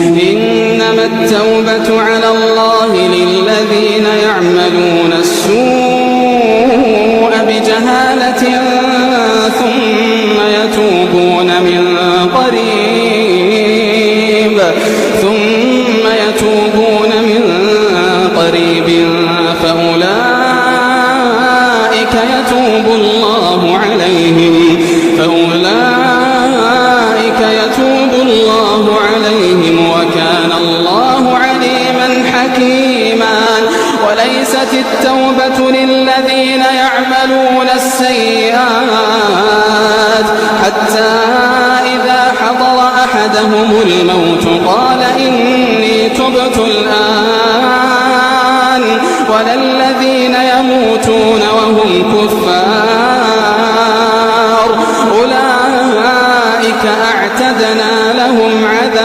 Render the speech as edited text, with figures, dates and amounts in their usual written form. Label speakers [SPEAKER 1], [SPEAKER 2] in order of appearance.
[SPEAKER 1] إنما التوبة على الله للذين يعملون السوء بجهالة ثم يتوبون من قريب فأولئك يتوب الله عليهم وكان الله عليما حكيما. وليست التوبة للذين يعملون السيئات حتى إذا حضر أحدهم الموت قال إني تبت الآن ولا الذين يموتون وهم كفار أولئك أعتدنا لهم عذابا